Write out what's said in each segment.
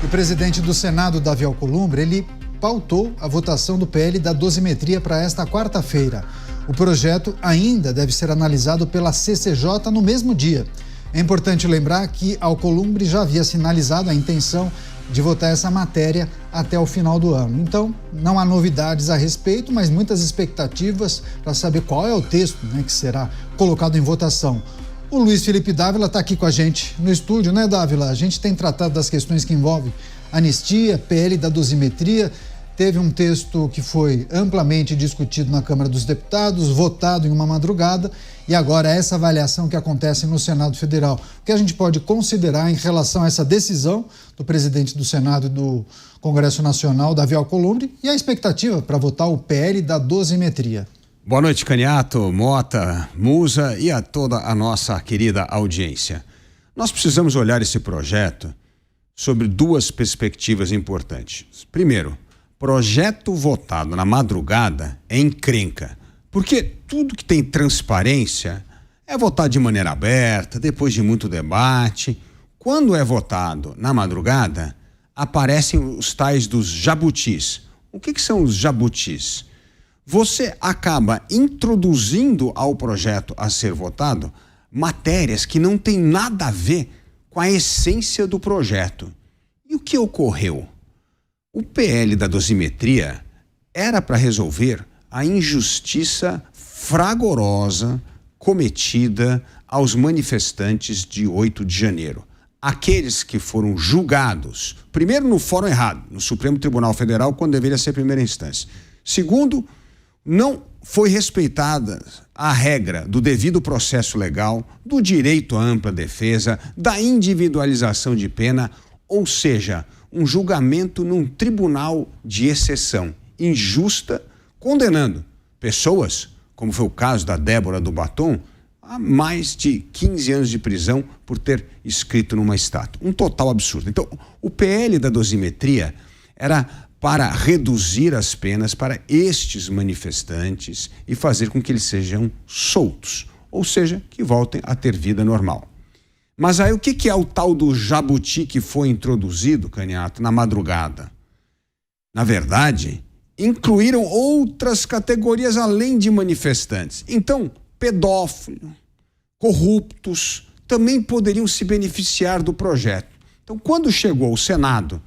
O presidente do Senado, Davi Alcolumbre, ele pautou a votação do PL da dosimetria para esta quarta-feira. O projeto ainda deve ser analisado pela CCJ no mesmo dia. É importante lembrar que Alcolumbre já havia sinalizado a intenção de votar essa matéria até o final do ano. Então, não há novidades a respeito, mas muitas expectativas para saber qual é o texto, que será colocado em votação. O Luiz Felipe Dávila está aqui com a gente no estúdio, né, Dávila? A gente tem tratado das questões que envolvem anistia, PL da dosimetria. Teve um texto que foi amplamente discutido na Câmara dos Deputados, votado em uma madrugada, e agora essa avaliação que acontece no Senado Federal. O que a gente pode considerar em relação a essa decisão do presidente do Senado e do Congresso Nacional, Davi Alcolumbre, e a expectativa para votar o PL da dosimetria? Boa noite, Caniato, Mota, Musa e a toda a nossa querida audiência. Nós precisamos olhar esse projeto sobre duas perspectivas importantes. Primeiro, projeto votado na madrugada é encrenca, porque tudo que tem transparência é votado de maneira aberta, depois de muito debate. Quando é votado na madrugada, aparecem os tais dos jabutis. O que são os jabutis? Você acaba introduzindo ao projeto a ser votado matérias que não têm nada a ver com a essência do projeto. E o que ocorreu? O PL da dosimetria era para resolver a injustiça fragorosa cometida aos manifestantes de 8 de janeiro. Aqueles que foram julgados, primeiro no fórum errado, no Supremo Tribunal Federal, quando deveria ser primeira instância. Segundo, não foi respeitada a regra do devido processo legal, do direito à ampla defesa, da individualização de pena, ou seja, um julgamento num tribunal de exceção, injusta, condenando pessoas, como foi o caso da Débora do Batom, a mais de 15 anos de prisão por ter escrito numa estátua. Um total absurdo. Então, o PL da dosimetria era para reduzir as penas para estes manifestantes e fazer com que eles sejam soltos, ou seja, que voltem a ter vida normal. Mas aí o que é o tal do jabuti que foi introduzido, Caniato, na madrugada? Na verdade, incluíram outras categorias além de manifestantes. Então, pedófilos, corruptos, também poderiam se beneficiar do projeto. Então, quando chegou ao Senado,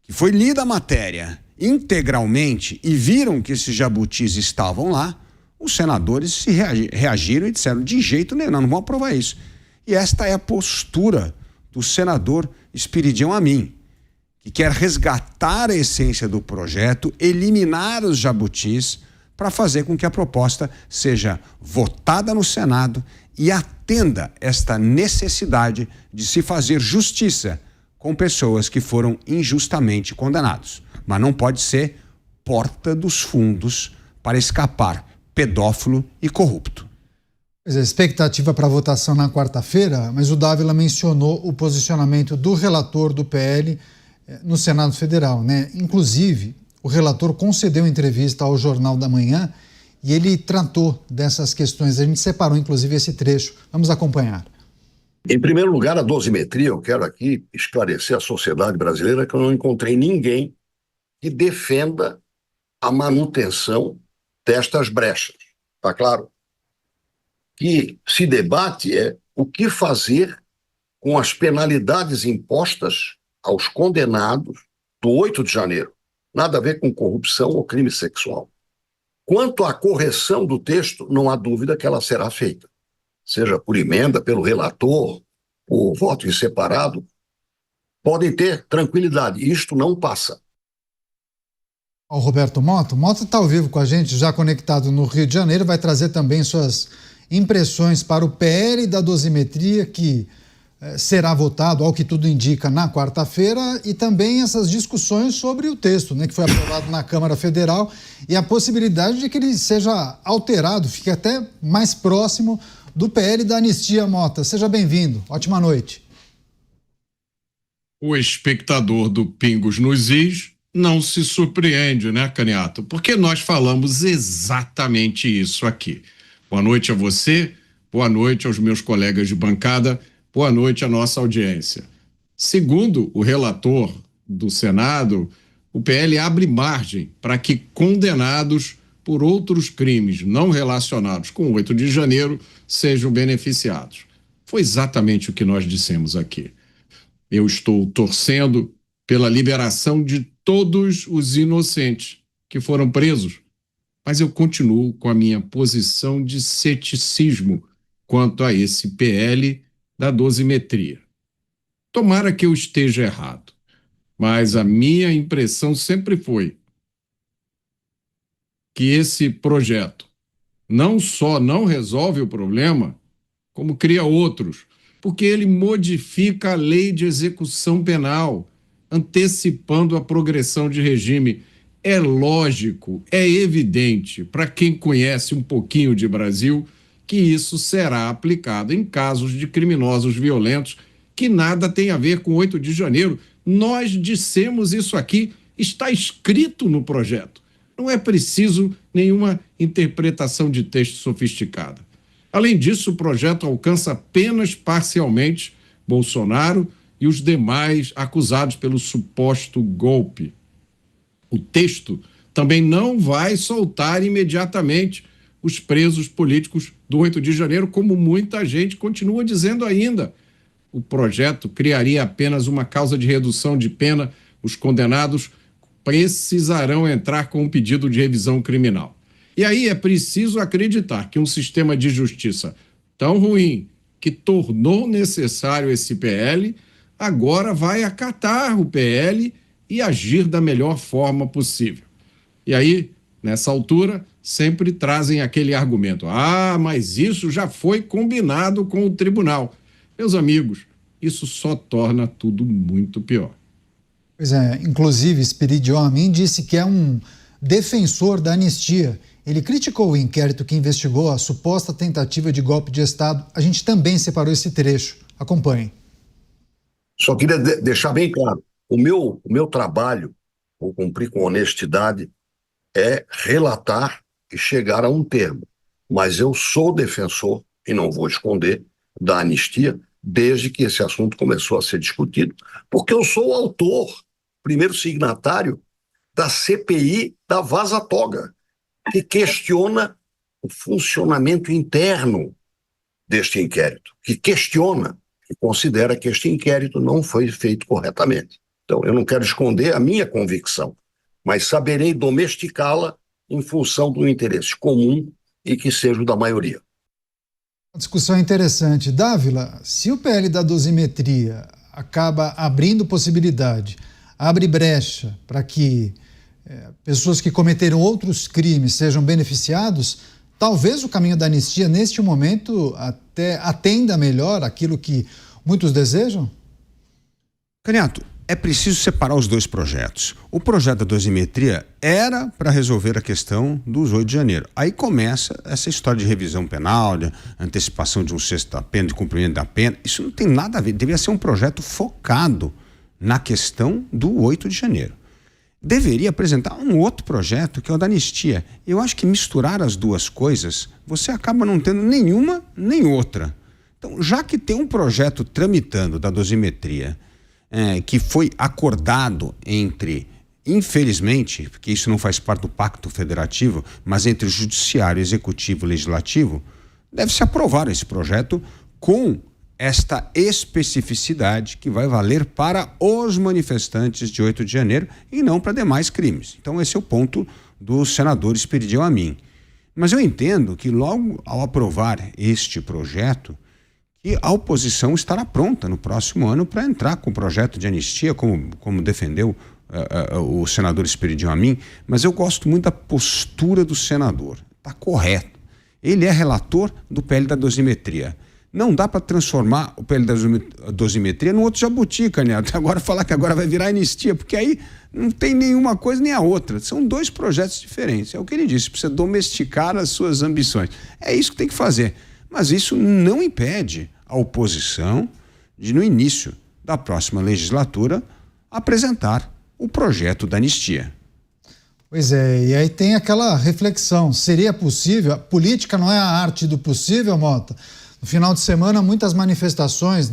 que foi lida a matéria integralmente e viram que esses jabutis estavam lá, os senadores se reagiram e disseram, de jeito nenhum, não vamos aprovar isso. E esta é a postura do senador Espiridião Amin, que quer resgatar a essência do projeto, eliminar os jabutis para fazer com que a proposta seja votada no Senado e atenda esta necessidade de se fazer justiça com pessoas que foram injustamente condenados. Mas não pode ser porta dos fundos para escapar pedófilo e corrupto. Pois é, expectativa para a votação na quarta-feira, mas o Dávila mencionou o posicionamento do relator do PL no Senado Federal, né? Inclusive, o relator concedeu entrevista ao Jornal da Manhã e ele tratou dessas questões. A gente separou, inclusive, esse trecho. Vamos acompanhar. Em primeiro lugar, a dosimetria, eu quero aqui esclarecer à sociedade brasileira que eu não encontrei ninguém que defenda a manutenção destas brechas. Está claro? Que se debate é o que fazer com as penalidades impostas aos condenados do 8 de janeiro. Nada a ver com corrupção ou crime sexual. Quanto à correção do texto, não há dúvida que ela será feita. Seja por emenda, pelo relator, por voto em separado, podem ter tranquilidade. Isto não passa. O Roberto Mota. Mota está ao vivo com a gente, já conectado no Rio de Janeiro, vai trazer também suas impressões para o PL da dosimetria, que será votado, ao que tudo indica, na quarta-feira, e também essas discussões sobre o texto, né, que foi aprovado na Câmara Federal, e a possibilidade de que ele seja alterado, fique até mais próximo do PL da anistia. Mota, seja bem-vindo. Ótima noite. O espectador do Pingos nos Is não se surpreende, né, Caniato? Porque nós falamos exatamente isso aqui. Boa noite a você, boa noite aos meus colegas de bancada, boa noite à nossa audiência. Segundo o relator do Senado, o PL abre margem para que condenados por outros crimes não relacionados com o 8 de janeiro sejam beneficiados. Foi exatamente o que nós dissemos aqui. Eu estou torcendo pela liberação de todos os inocentes que foram presos, mas eu continuo com a minha posição de ceticismo quanto a esse PL da dosimetria. Tomara que eu esteja errado, mas a minha impressão sempre foi que esse projeto não só não resolve o problema, como cria outros, porque ele modifica a lei de execução penal, antecipando a progressão de regime. É lógico, é evidente, para quem conhece um pouquinho de Brasil, que isso será aplicado em casos de criminosos violentos que nada tem a ver com 8 de janeiro. Nós dissemos isso aqui, está escrito no projeto. Não é preciso nenhuma interpretação de texto sofisticada. Além disso, o projeto alcança apenas parcialmente Bolsonaro e os demais acusados pelo suposto golpe. O texto também não vai soltar imediatamente os presos políticos do 8 de janeiro, como muita gente continua dizendo ainda. O projeto criaria apenas uma causa de redução de pena. Os condenados precisarão entrar com um pedido de revisão criminal. E aí é preciso acreditar que um sistema de justiça tão ruim, que tornou necessário esse PL, agora vai acatar o PL e agir da melhor forma possível. E aí, nessa altura, sempre trazem aquele argumento: ah, mas isso já foi combinado com o tribunal. Meus amigos, isso só torna tudo muito pior. Pois é, inclusive Esperidion Amin disse que é um defensor da anistia. Ele criticou o inquérito que investigou a suposta tentativa de golpe de Estado. A gente também separou esse trecho. Acompanhe. Só queria deixar bem claro, o meu trabalho, vou cumprir com honestidade, é relatar e chegar a um termo. Mas eu sou defensor, e não vou esconder, da anistia, desde que esse assunto começou a ser discutido, porque eu sou o autor, primeiro signatário, da CPI da Vaza Toga, que questiona o funcionamento interno deste inquérito, que questiona, que considera que este inquérito não foi feito corretamente. Então, eu não quero esconder a minha convicção, mas saberei domesticá-la em função do interesse comum e que seja o da maioria. Uma discussão interessante. Dávila, se o PL da dosimetria acaba abrindo possibilidade, abre brecha para que pessoas que cometeram outros crimes sejam beneficiados, talvez o caminho da anistia, neste momento, até atenda melhor aquilo que muitos desejam? Caniato, é preciso separar os dois projetos. O projeto da dosimetria era para resolver a questão dos 8 de janeiro. Aí começa essa história de revisão penal, de antecipação de um sexto da pena, de cumprimento da pena. Isso não tem nada a ver. Deveria ser um projeto focado na questão do 8 de janeiro. Deveria apresentar um outro projeto, que é o da anistia. Eu acho que misturar as duas coisas, você acaba não tendo nenhuma nem outra. Então, já que tem um projeto tramitando da dosimetria, que foi acordado entre, infelizmente, porque isso não faz parte do pacto federativo, mas entre o judiciário, executivo e legislativo, deve-se aprovar esse projeto com esta especificidade que vai valer para os manifestantes de 8 de janeiro e não para demais crimes. Então esse é o ponto do senador Esperidion Amin. Mas eu entendo que logo ao aprovar este projeto, que a oposição estará pronta no próximo ano para entrar com o projeto de anistia, como defendeu o senador Esperidion Amin, mas eu gosto muito da postura do senador. Está correto. Ele é relator do PL da dosimetria. Não dá para transformar o PL da dosimetria num outro jabuti, Caniato. Agora falar que agora vai virar anistia, porque aí não tem nenhuma coisa nem a outra. São dois projetos diferentes. É o que ele disse, precisa domesticar as suas ambições. É isso que tem que fazer. Mas isso não impede a oposição de, no início da próxima legislatura, apresentar o projeto da anistia. Pois é, e aí tem aquela reflexão. Seria possível? A política não é a arte do possível, Mota? No final de semana, muitas manifestações,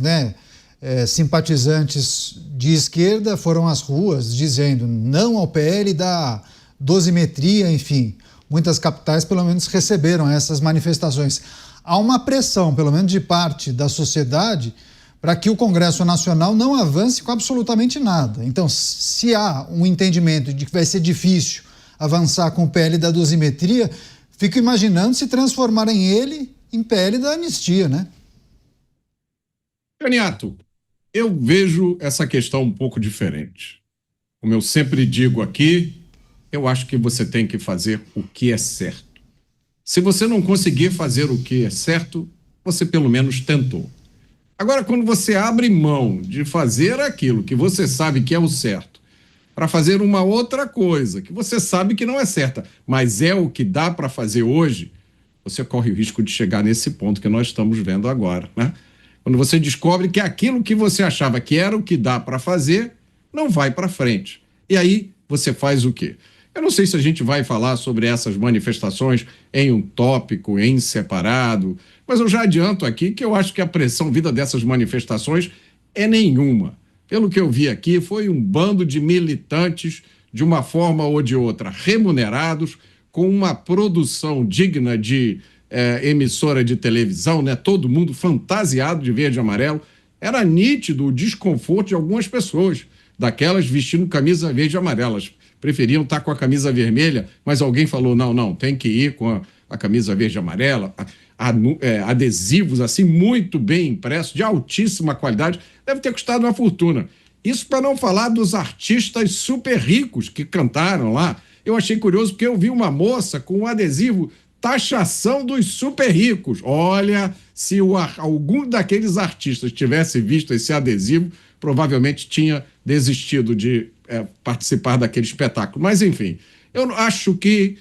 simpatizantes de esquerda foram às ruas dizendo não ao PL da dosimetria, enfim. Muitas capitais, pelo menos, receberam essas manifestações. Há uma pressão, pelo menos de parte da sociedade, para que o Congresso Nacional não avance com absolutamente nada. Então, se há um entendimento de que vai ser difícil avançar com o PL da dosimetria, fico imaginando se transformarem ele em PL da anistia, né? Caniato, eu vejo essa questão um pouco diferente. Como eu sempre digo aqui, eu acho que você tem que fazer o que é certo. Se você não conseguir fazer o que é certo, você pelo menos tentou. Agora, quando você abre mão de fazer aquilo que você sabe que é o certo, para fazer uma outra coisa que você sabe que não é certa, mas é o que dá para fazer hoje, você corre o risco de chegar nesse ponto que nós estamos vendo agora, né? Quando você descobre que aquilo que você achava que era o que dá para fazer, não vai para frente. E aí, você faz o quê? Eu não sei se a gente vai falar sobre essas manifestações em um tópico, em separado, mas eu já adianto aqui que eu acho que a pressão vinda dessas manifestações é nenhuma. Pelo que eu vi aqui, foi um bando de militantes, de uma forma ou de outra, remunerados, com uma produção digna de emissora de televisão, né? Todo mundo fantasiado de verde e amarelo. Era nítido o desconforto de algumas pessoas, daquelas vestindo camisa verde e amarela. Preferiam estar com a camisa vermelha, mas alguém falou, não, tem que ir com a camisa verde e amarela, adesivos assim muito bem impressos, de altíssima qualidade, deve ter custado uma fortuna. Isso para não falar dos artistas super ricos que cantaram lá. Eu achei curioso porque eu vi uma moça com um adesivo taxação dos super ricos. Olha, se algum daqueles artistas tivesse visto esse adesivo, provavelmente tinha desistido de participar daquele espetáculo. Mas, enfim, eu acho que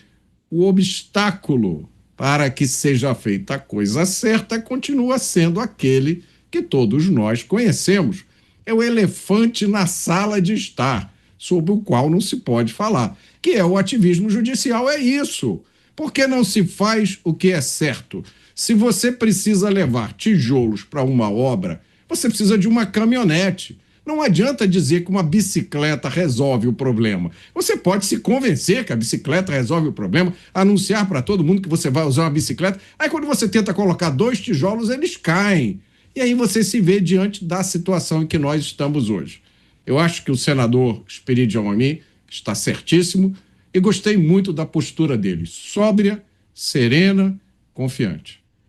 o obstáculo para que seja feita a coisa certa continua sendo aquele que todos nós conhecemos. É o elefante na sala de estar, sobre o qual não se pode falar, que é o ativismo judicial. É isso. Por que não se faz o que é certo? Se você precisa levar tijolos para uma obra, você precisa de uma caminhonete. Não adianta dizer que uma bicicleta resolve o problema. Você pode se convencer que a bicicleta resolve o problema, anunciar para todo mundo que você vai usar uma bicicleta, aí quando você tenta colocar 2 tijolos, eles caem. E aí você se vê diante da situação em que nós estamos hoje. Eu acho que o senador Esperidião Amin está certíssimo e gostei muito da postura dele, sóbria, serena, confiante.